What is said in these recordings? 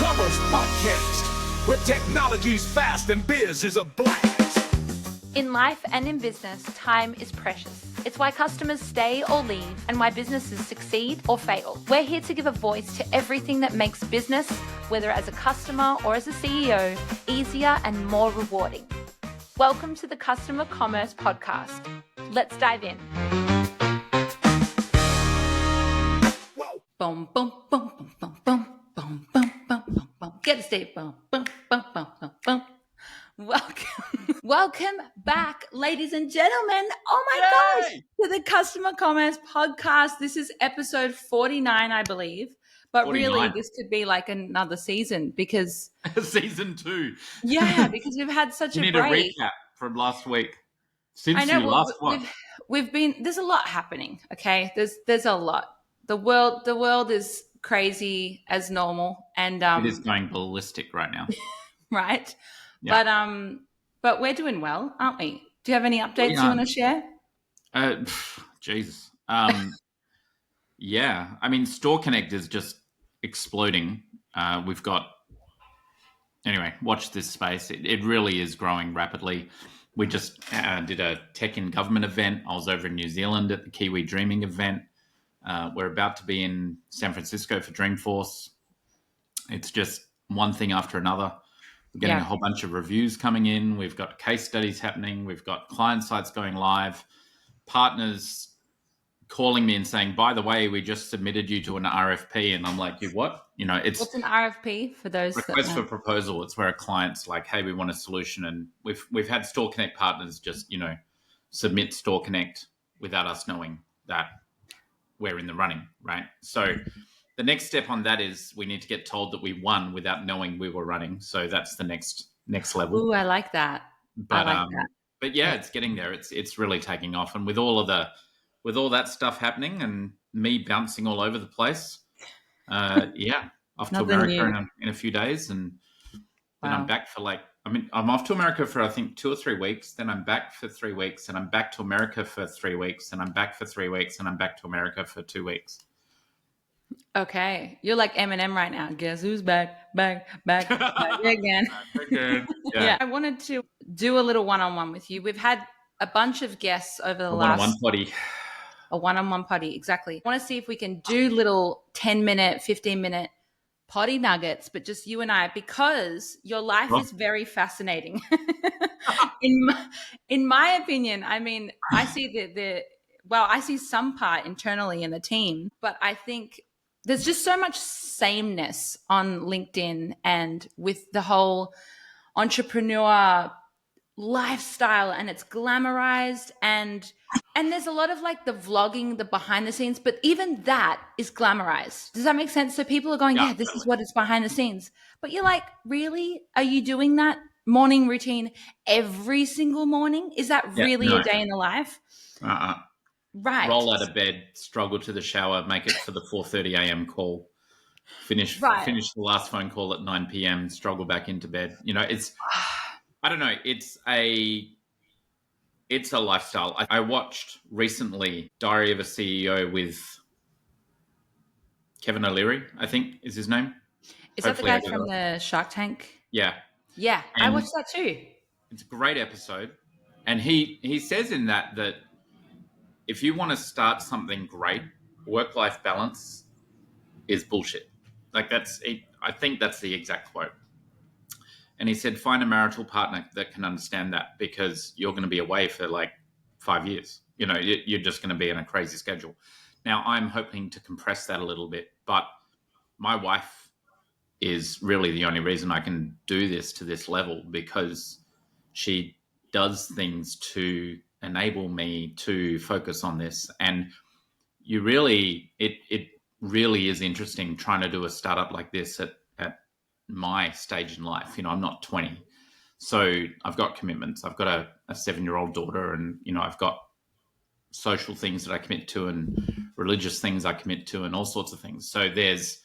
Commerce Podcast, where technology's fast and biz is a blast. In life and in business, time is precious. It's why customers stay or leave and why businesses succeed or fail. We're here to give a voice to everything that makes business, whether as a customer or as a CEO, easier and more rewarding. Welcome to the Customer Commerce Podcast. Let's dive in. Boom, boom, boom, boom, boom, boom, boom, boom, boom, boom, boom. Get a state. Boom, boom, boom, boom, boom, boom. Welcome back, ladies and gentlemen. Oh my gosh, to the Customer Commerce Podcast. This is episode 49, I believe. But 49. Really, this could be like another season because... Season 2. Yeah, because we've had such a break. We need a recap from last week. Since you last one. We've been... There's a lot happening, okay? There's a lot. The world is crazy as normal. And it is going ballistic right now. Right? Yeah. But we're doing well, aren't we? Do you have any updates you want to share? Jesus. Yeah. I mean, Store Connect is just exploding. We've got... Anyway, watch this space. It really is growing rapidly. We just did a tech in government event. I was over in New Zealand at the Kiwi Dreaming event. We're about to be in San Francisco for Dreamforce. It's just one thing after another. We're getting a whole bunch of reviews coming in. We've got case studies happening. We've got client sites going live. Partners calling me and saying, by the way, we just submitted you to an RFP. And I'm like, you what? You know, it's... What's an RFP for those? Request for proposal. It's where a client's like, hey, we want a solution. And we've had Store Connect partners just, submit Store Connect without us knowing that we're in the running, right? So the next step on that is we need to get told that we won without knowing we were running. So that's the next level. Ooh, I like that. But yeah, it's getting there. It's really taking off. And with all that stuff happening and me bouncing all over the place, off to America in a few days, and then I'm back for I'm off to America for I think 2 or 3 weeks. Then I'm back for 3 weeks, and I'm back to America for 3 weeks, and I'm back for 3 weeks, and I'm back to America for 2 weeks. Okay, you're like Eminem right now. Guess who's back again? Yeah. I wanted to do a little one-on-one with you. We've had a bunch of guests over the last... A one-on-one potty, exactly. I want to see if we can do little 10-minute, 15-minute potty nuggets, but just you and I, because your life is very fascinating. In my opinion, I mean, I see I see some part internally in the team, but I think there's just so much sameness on LinkedIn and with the whole entrepreneur lifestyle, and it's glamorized, and there's a lot of like the vlogging, the behind the scenes, but even that is glamorized. Does that make sense? So people are going, this is what is behind the scenes. But you're like, really? Are you doing that morning routine every single morning? Is that really a day in the life? Right. Roll out of bed, struggle to the shower, make it for the 4:30 a.m. call, finish the last phone call at 9 p.m., struggle back into bed. It's, I don't know, it's a lifestyle. I watched recently Diary of a CEO with Kevin O'Leary, I think is his name. Is that the guy from the Shark Tank? Yeah. Yeah, I watched that too. It's a great episode. And he says in that if you want to start something great, work-life balance is bullshit. I think that's the exact quote. And he said, find a marital partner that can understand that, because you're going to be away for like 5 years. You're just going to be in a crazy schedule. Now, I'm hoping to compress that a little bit, but my wife is really the only reason I can do this to this level, because she does things to enable me to focus on this. And it really is interesting trying to do a startup like this at my stage in life. I'm not 20, so I've got commitments. I've got a 7-year-old daughter, and I've got social things that I commit to and religious things I commit to and all sorts of things. So there's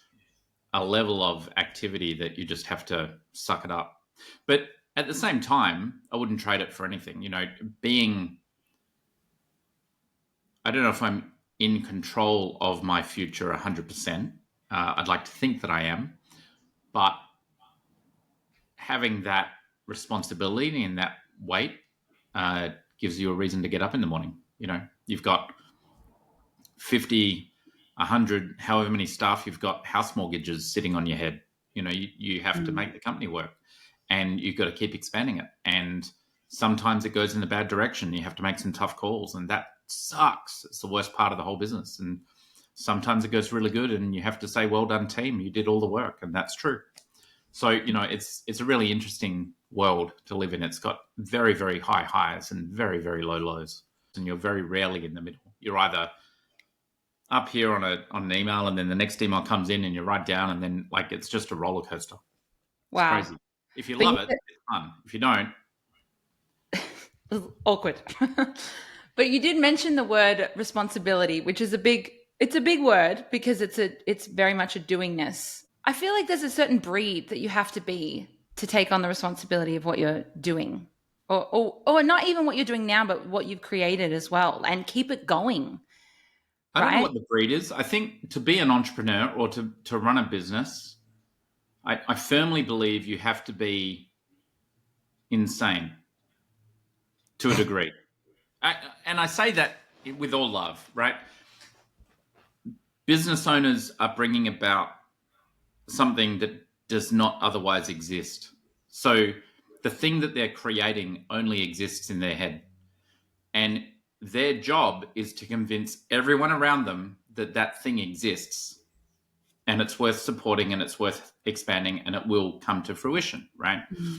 a level of activity that you just have to suck it up. But at the same time, I wouldn't trade it for anything. I don't know if I'm in control of my future 100%. I'd like to think that I am, but having that responsibility and that weight gives you a reason to get up in the morning. You've got 50, 100, however many staff you've got, house mortgages sitting on your head. You have to make the company work, and you've got to keep expanding it. And sometimes it goes in the bad direction. You have to make some tough calls, and that sucks. It's the worst part of the whole business. And sometimes it goes really good, and you have to say, well done, team. You did all the work, and that's true. So, it's a really interesting world to live in. It's got very, very high highs and very, very low lows. And you're very rarely in the middle. You're either up here on an email, and then the next email comes in and you're right down, and then it's just a roller coaster. Wow. It's crazy. If you love it, it's fun. If you don't, awkward. But you did mention the word responsibility, which is a big word, because it's very much a doingness. I feel like there's a certain breed that you have to be to take on the responsibility of what you're doing, or not even what you're doing now, but what you've created as well, and keep it going. I don't know what the breed is. I think to be an entrepreneur or to run a business, I firmly believe you have to be insane to a degree. And I say that with all love, right? Business owners are bringing about something that does not otherwise exist. So the thing that they're creating only exists in their head. And their job is to convince everyone around them that that thing exists, and it's worth supporting, and it's worth expanding, and it will come to fruition, right? Mm-hmm.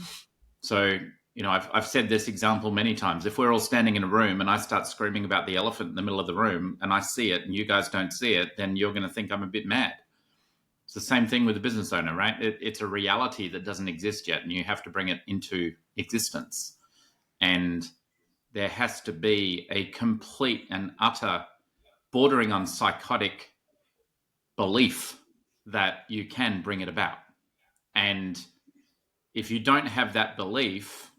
So, I've said this example many times. If we're all standing in a room and I start screaming about the elephant in the middle of the room, and I see it and you guys don't see it, then you're going to think I'm a bit mad. It's the same thing with a business owner, right? It's a reality that doesn't exist yet, and you have to bring it into existence. And there has to be a complete and utter, bordering on psychotic belief that you can bring it about. And if you don't have that belief,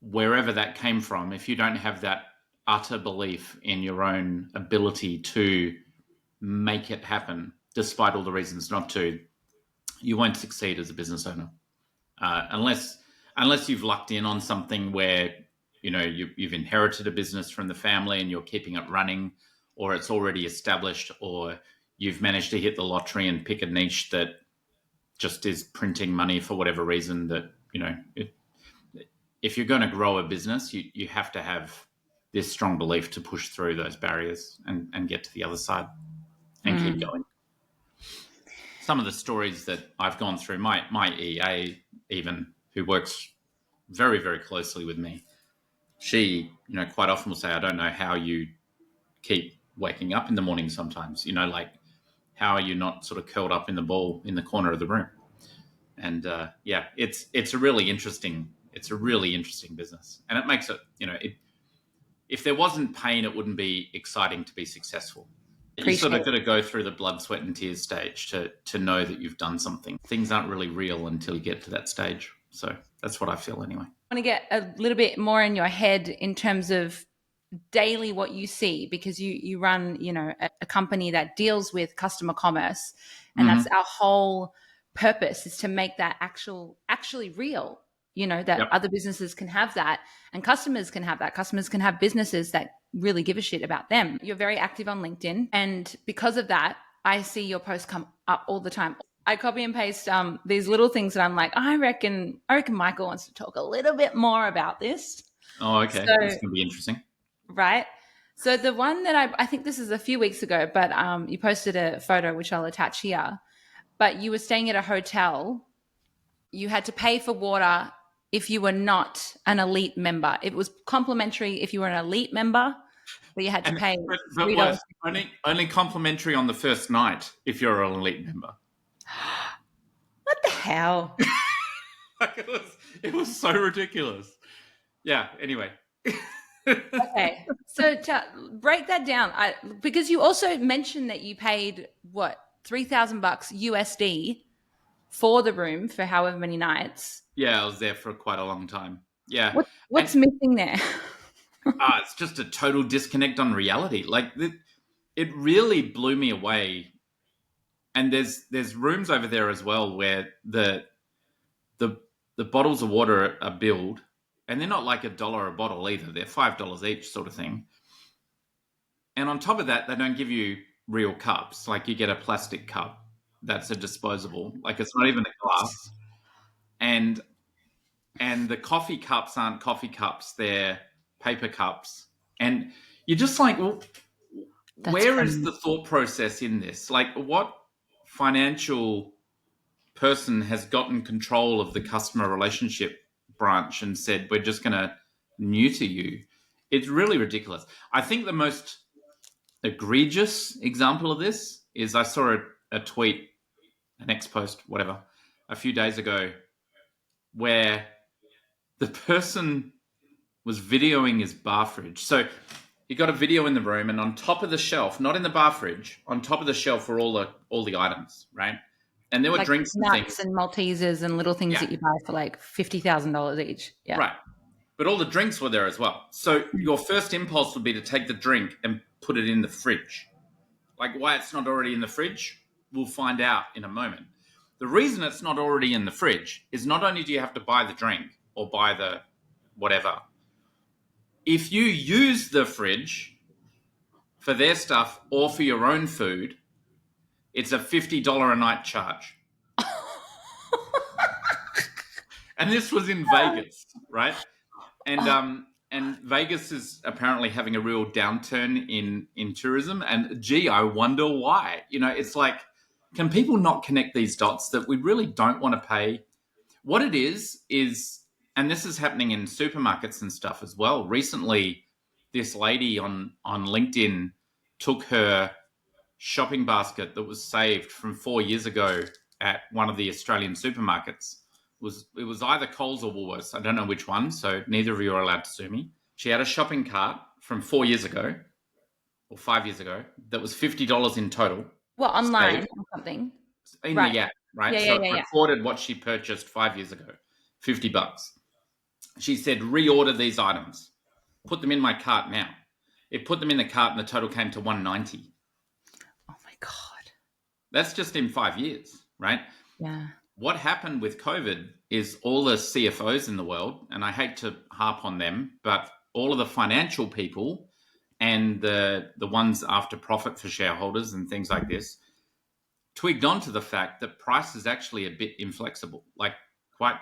wherever that came from, if you don't have that utter belief in your own ability to make it happen, despite all the reasons not to, you won't succeed as a business owner. Unless you've lucked in on something where you've inherited a business from the family and you're keeping it running, or it's already established, or you've managed to hit the lottery and pick a niche that just is printing money for whatever reason. That if you're going to grow a business, you have to have this strong belief to push through those barriers and get to the other side and keep going. Some of the stories that I've gone through, my EA even, who works very, very closely with me, she, quite often will say, I don't know how you keep waking up in the morning sometimes, how are you not sort of curled up in the ball in the corner of the room? And it's a really interesting business. And it makes it, if there wasn't pain, it wouldn't be exciting to be successful. You sort of got to go through the blood, sweat and tears stage to know that you've done something. Things aren't really real until you get to that stage. So that's what I feel anyway. I want to get a little bit more in your head in terms of daily what you see, because you run, a company that deals with customer commerce, and that's our whole purpose, is to make that actually real, that other businesses can have that and customers can have that. Customers can have businesses that really give a shit about them. You're very active on LinkedIn, and because of that, I see your posts come up all the time. I copy and paste these little things that I'm like, I reckon Michael wants to talk a little bit more about this. Oh, okay. So, that's going to be interesting. Right. So the one that I think this is a few weeks ago, but you posted a photo, which I'll attach here, but you were staying at a hotel. You had to pay for water if you were not an elite member. It was complimentary if you were an elite member, but you had to pay. But was only complimentary on the first night if you're an elite member. What the hell? It was so ridiculous. Yeah, anyway. Okay, so to break that down, because you also mentioned that you paid $3,000 USD for the room for however many nights. Yeah, I was there for quite a long time. Yeah. What's missing there? It's just a total disconnect on reality. It really blew me away. And there's rooms over there as well where the the bottles of water are billed, and they're not like $1 a bottle either. They're $5 each, sort of thing. And on top of that, they don't give you real cups. Like you get a plastic cup that's a disposable. Like it's not even a glass. And the coffee cups aren't coffee cups, they're paper cups. And you're just like, well, where is the thought process in this? Like, what financial person has gotten control of the customer relationship branch and said, we're just going to neuter you? It's really ridiculous. I think the most egregious example of this is I saw a tweet, an X post, whatever, a few days ago, where the person was videoing his bar fridge. So he got a video in the room, and on top of the shelf, not in the bar fridge, on top of the shelf were all the items, right? And there were like drinks and nuts things and Maltesers and little things that you buy for like $50,000 each. Yeah. Right. But all the drinks were there as well. So your first impulse would be to take the drink and put it in the fridge. Like, why it's not already in the fridge, we'll find out in a moment. The reason it's not already in the fridge is not only do you have to buy the drink or buy the whatever, if you use the fridge for their stuff or for your own food, it's a $50 a night charge. And this was in Vegas, right? And Vegas is apparently having a real downturn in tourism. And gee, I wonder why. You know, it's like, can people not connect these dots that we really don't want to pay? What it is, and this is happening in supermarkets and stuff as well. Recently, this lady on LinkedIn took her shopping basket that was saved from 4 years ago at one of the Australian supermarkets. It was either Coles or Woolworths. I don't know which one, so neither of you are allowed to sue me. She had a shopping cart from 4 years ago or 5 years ago that was $50 in total. Well, online or something. In the app, right? Yeah, so it recorded what she purchased 5 years ago, $50. She said, reorder these items. Put them in my cart now. It put them in the cart and the total came to $190. Oh my God. That's just in 5 years, right? Yeah. What happened with COVID is all the CFOs in the world, and I hate to harp on them, but all of the financial people and the ones after profit for shareholders and things like this twigged on to the fact that price is actually a bit inflexible. Like quite,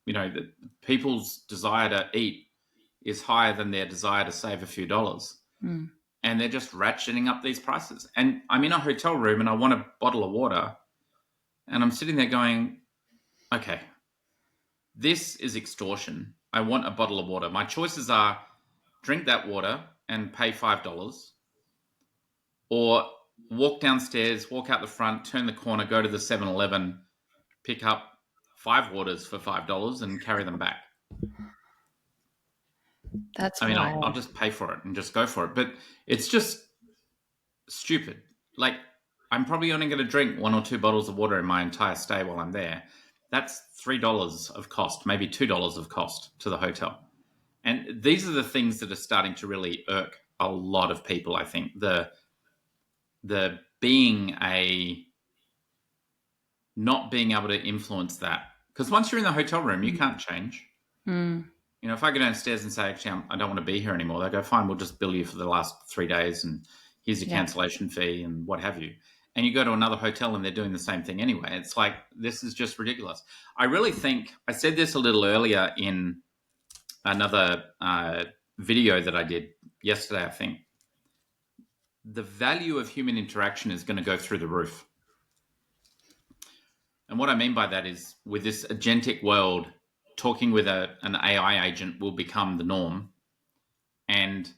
the people's desire to eat is higher than their desire to save a few dollars. Mm. And they're just ratcheting up these prices. And I'm in a hotel room and I want a bottle of water. And I'm sitting there going, okay, this is extortion. I want a bottle of water. My choices are drink that water and pay $5, or walk downstairs, walk out the front, turn the corner, go to the 7-Eleven, pick up 5 waters for $5 and carry them back. I'll just pay for it and just go for it. But it's just stupid. Like, I'm probably only going to drink 1 or 2 bottles of water in my entire stay while I'm there. That's $3 of cost, maybe $2 of cost to the hotel. And these are the things that are starting to really irk a lot of people, I think. The not being able to influence that. Because once you're in the hotel room, you can't change. Mm. If I go downstairs and say, actually, I don't want to be here anymore, they go, fine, we'll just bill you for the last 3 days and here's your cancellation fee and what have you. And you go to another hotel and they're doing the same thing anyway. It's like, this is just ridiculous. I really think, I said this a little earlier in another video that I did yesterday, I think. The value of human interaction is going to go through the roof. And what I mean by that is, with this agentic world, talking with an AI agent will become the norm, and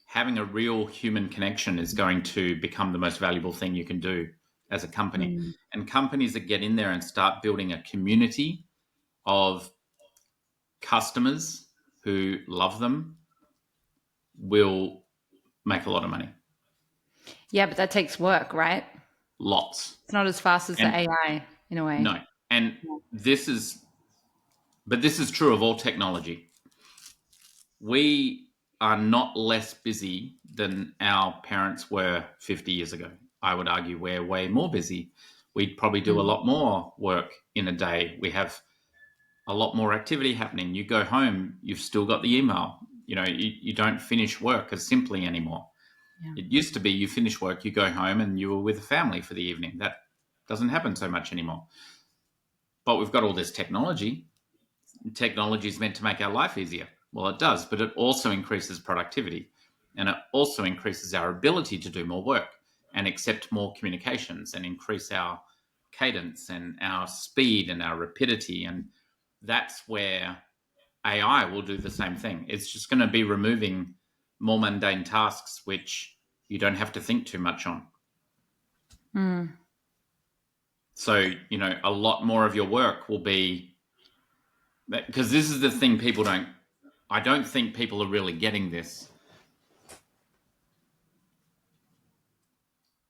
having a real human connection is going to become the most valuable thing you can do as a company. Mm. And companies that get in there and start building a community of customers who love them will make a lot of money. Yeah, but that takes work, right? Lots. It's not as fast as the AI in a way. No. And this is true of all technology. We are not less busy than our parents were 50 years ago. I would argue we're way more busy. We'd probably do a lot more work in a day. We have a lot more activity happening. You go home, you've still got the email. You don't finish work as simply anymore. Yeah. It used to be you finish work, you go home and you were with the family for the evening. That doesn't happen so much anymore. But we've got all this technology. Technology is meant to make our life easier. Well, it does, but it also increases productivity, and it also increases our ability to do more work and accept more communications and increase our cadence and our speed and our rapidity. And that's where AI will do the same thing. It's just going to be removing more mundane tasks, which you don't have to think too much on. Mm. So, a lot more of your work will be, because this is the thing I don't think people are really getting this.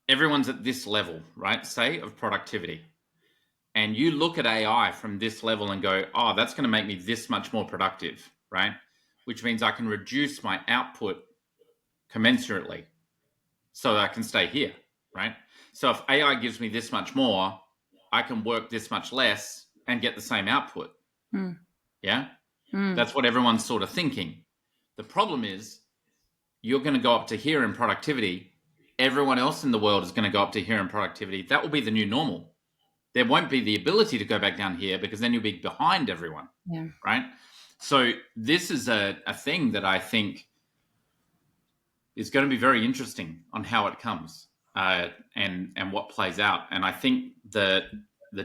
Everyone's at this level, right? Say, of productivity. And you look at AI from this level and go, oh, that's going to make me this much more productive, right? Which means I can reduce my output commensurately so that I can stay here, right? So if AI gives me this much more, I can work this much less and get the same output. Mm. Yeah? Mm. That's what everyone's sort of thinking. The problem is you're going to go up to here in productivity. Everyone else in the world is going to go up to here in productivity. That will be the new normal. There won't be the ability to go back down here because then you'll be behind everyone, right? So this is a thing that I think is going to be very interesting on how it comes and what plays out. And I think the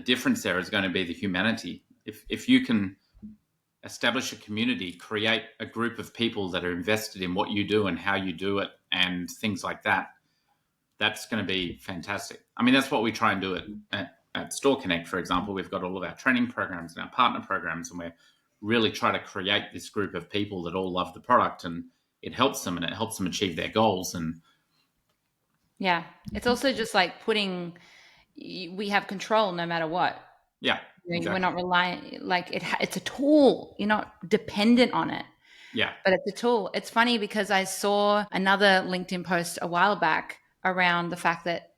difference there is going to be the humanity. If you can establish a community, create a group of people that are invested in what you do and how you do it and things like that, that's going to be fantastic. I mean, that's what we try and do at Store Connect, for example. We've got all of our training programs and our partner programs, and we're really trying to create this group of people that all love the product, and it helps them achieve their goals. And yeah, it's also just like we have control no matter what. Yeah, exactly. We're not relying, like it's a tool. You're not dependent on it. Yeah. But it's a tool. It's funny because I saw another LinkedIn post a while back around the fact that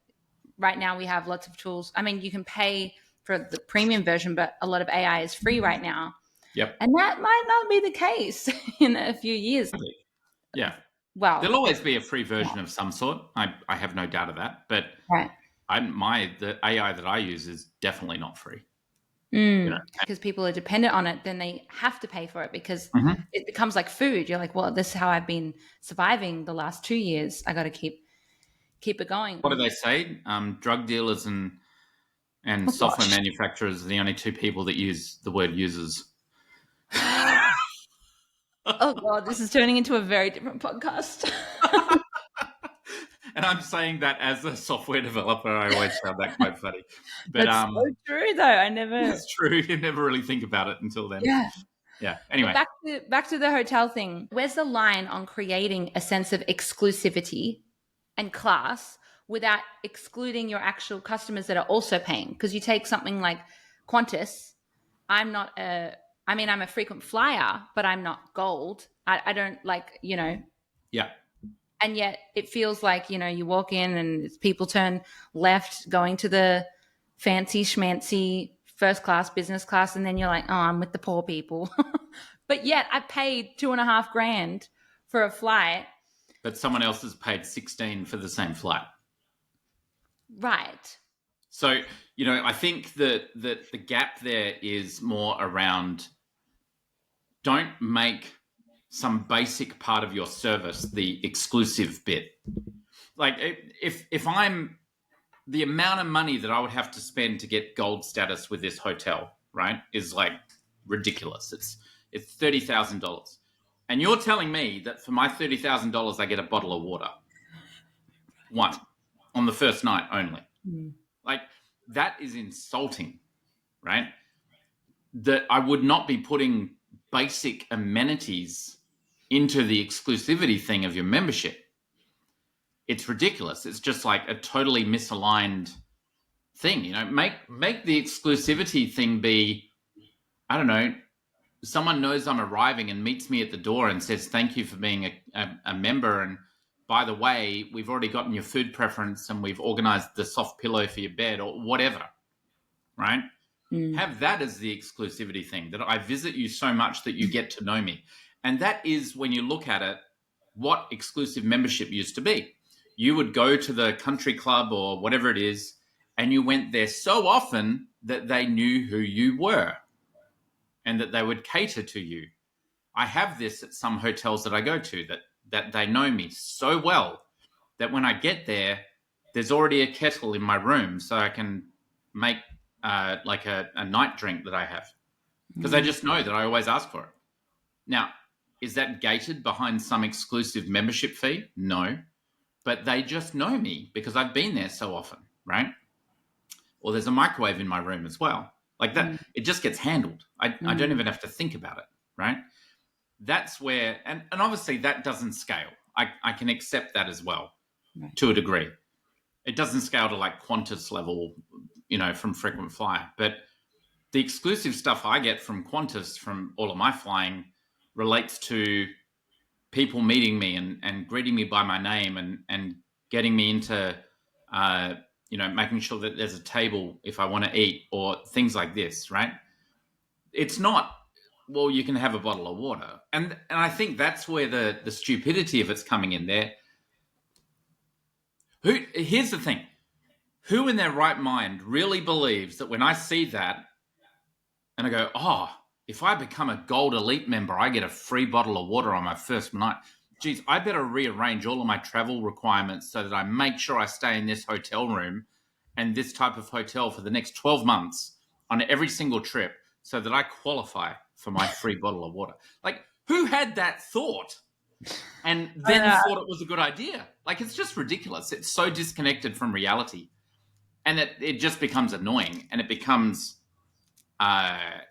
right now we have lots of tools. I mean, you can pay for the premium version, but a lot of AI is free right now. Yep. And that might not be the case in a few years. Yeah. Well, there'll always be a free version of some sort. I have no doubt of that. But right. The AI that I use is definitely not free. Because people are dependent on it, then they have to pay for it because it becomes like food. You're like, well, this is how I've been surviving the last 2 years. I got to keep it going. What do they say? Drug dealers and software manufacturers are the only two people that use the word users. Oh God, this is turning into a very different podcast. And I'm saying that as a software developer, I always found that quite funny. But that's so true, though. It's true. You never really think about it until then. Yeah. Anyway, back to the hotel thing. Where's the line on creating a sense of exclusivity and class without excluding your actual customers that are also paying? Because you take something like Qantas. I'm a frequent flyer, but I'm not gold. I don't like, Yeah. And yet it feels like, you walk in and people turn left going to the fancy schmancy first class, business class. And then you're like, oh, I'm with the poor people. But yet I paid $2,500 for a flight. But someone else has paid 16 for the same flight. Right. So, I think that the gap there is more around, don't make some basic part of your service the exclusive bit. Like if I'm the amount of money that I would have to spend to get gold status with this hotel, right, is like ridiculous. It's $30,000. And you're telling me that for my $30,000 I get a bottle of water. One on the first night only. Like, that is insulting, right? That I would not be putting basic amenities into the exclusivity thing of your membership. It's ridiculous. It's just like a totally misaligned thing. Make the exclusivity thing be, I don't know, someone knows I'm arriving and meets me at the door and says, thank you for being a member. And by the way, we've already gotten your food preference and we've organized the soft pillow for your bed or whatever, right? Have that as the exclusivity thing, that I visit you so much that you get to know me. And that is, when you look at it, what exclusive membership used to be. You would go to the country club or whatever it is, and you went there so often that they knew who you were and that they would cater to you. I have this at some hotels that I go to, that they know me so well that when I get there, there's already a kettle in my room so I can make like a night drink that I have, because they just know that I always ask for it. Now, is that gated behind some exclusive membership fee? No, but they just know me because I've been there so often, right? Or there's a microwave in my room as well. Like that, it just gets handled. I don't even have to think about it, right? That's where, and obviously that doesn't scale. I can accept that as well, to a degree. It doesn't scale to like Qantas level, from frequent flyer. But the exclusive stuff I get from Qantas, from all of my flying, relates to people meeting me and greeting me by my name and getting me into, making sure that there's a table if I want to eat, or things like this, right? It's not, well, you can have a bottle of water. And I think that's where the stupidity of it's coming in there. Here's the thing. Who in their right mind really believes that when I see that and I go, oh, if I become a Gold Elite member, I get a free bottle of water on my first night. Geez, I better rearrange all of my travel requirements so that I make sure I stay in this hotel room and this type of hotel for the next 12 months on every single trip so that I qualify for my free bottle of water. Like, who had that thought and then thought it was a good idea? Like, it's just ridiculous. It's so disconnected from reality. And it just becomes annoying, and it becomes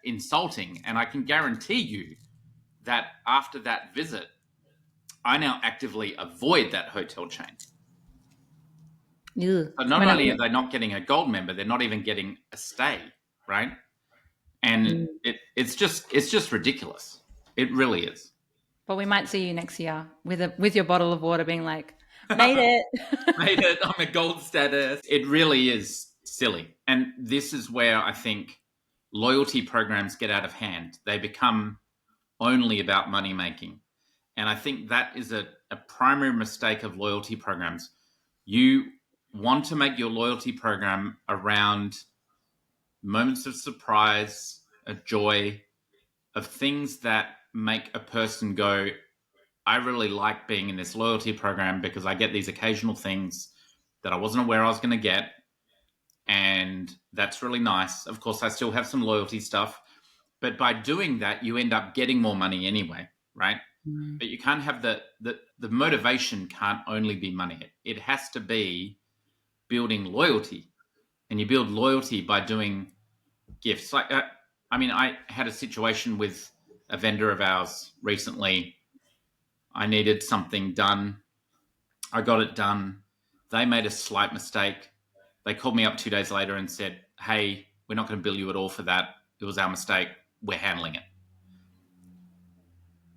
insulting. And I can guarantee you that after that visit, I now actively avoid that hotel chain. Ew. So not only are they not getting a gold member, they're not even getting a stay, right? And it's just ridiculous. It really is. But we might see you next year with your bottle of water, being like, made it. Made it. I'm a gold status. It really is silly. And this is where I think loyalty programs get out of hand. They become only about money making. And I think that is a primary mistake of loyalty programs. You want to make your loyalty program around moments of surprise, of joy, of things that make a person go, I really like being in this loyalty program because I get these occasional things that I wasn't aware I was going to get. And that's really nice. Of course, I still have some loyalty stuff. But by doing that, you end up getting more money anyway, right? But you can't have the motivation can't only be money. It has to be building loyalty. And you build loyalty by doing gifts. Like, I had a situation with a vendor of ours recently. I needed something done. I got it done. They made a slight mistake. They called me up 2 days later and said, hey, we're not going to bill you at all for that. It was our mistake. We're handling it.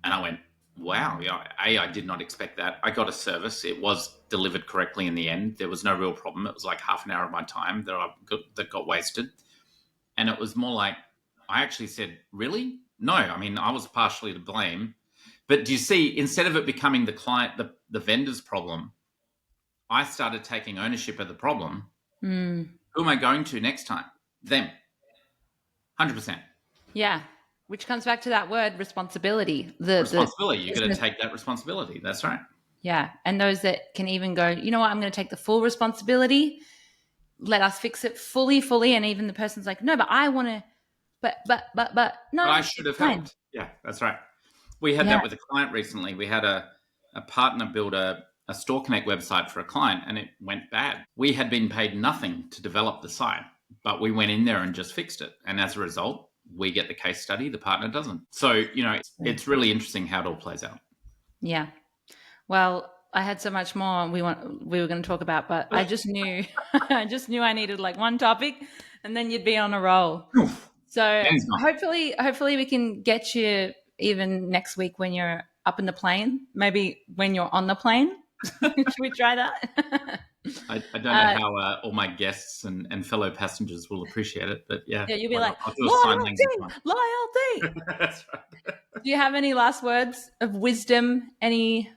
And I went, wow, I did not expect that. I got a service. It was delivered correctly in the end. There was no real problem. It was like half an hour of my time that got wasted. And it was more like, I actually said, really? No, I was partially to blame. But do you see, instead of it becoming the client, the vendor's problem, I started taking ownership of the problem. Who am I going to next time? Them. 100%. Yeah. Which comes back to that word, responsibility. Responsibility. You've got to take that responsibility. That's right. Yeah. And those that can even go, you know what, I'm going to take the full responsibility. Let us fix it fully. And even the person's like, no, but I want to, but no. But I should have helped. Yeah, that's right. We had that with a client recently. We had a partner build a Store Connect website for a client, and it went bad. We had been paid nothing to develop the site, but we went in there and just fixed it. And as a result, we get the case study, the partner doesn't. So, it's really interesting how it all plays out. Yeah. Well, I had so much more we were going to talk about, but I just knew I needed like one topic and then you'd be on a roll. So hopefully we can get you even next week when you're up in the plane, maybe when you're on the plane. Should we try that? I don't know how all my guests and fellow passengers will appreciate it, but yeah. Yeah, you'll be why like, not? I'll do a sign language loyalty, one. loyalty. That's right. Do you have any last words of wisdom? Any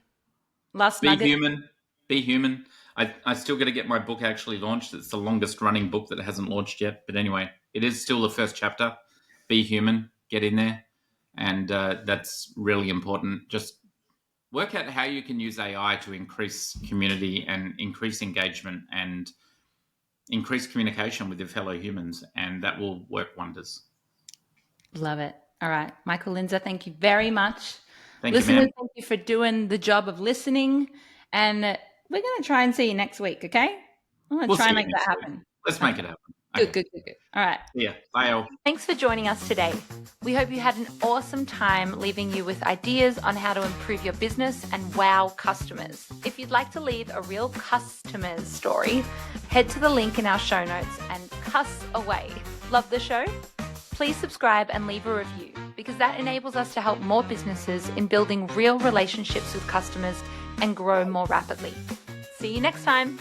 last Be nuggets? human. Be human. I still got to get my book actually launched. It's the longest running book that hasn't launched yet. But anyway, it is still the first chapter. Be human. Get in there. And that's really important. Just work out how you can use AI to increase community and increase engagement and increase communication with your fellow humans. And that will work wonders. Love it. All right. Michael Lindsay, thank you very much. Thank you, Listeners, ma'am. thank you for doing the job of listening. And we're going to try and see you next week, okay? I'm going to try and make that happen. Let's make it happen. Good, Okay. good. All right. Yeah. Bye, all. Thanks for joining us today. We hope you had an awesome time leaving you with ideas on how to improve your business and wow customers. If you'd like to leave a real customer's story, head to the link in our show notes and cuss away. Love the show? Please subscribe and leave a review because that enables us to help more businesses in building real relationships with customers and grow more rapidly. See you next time.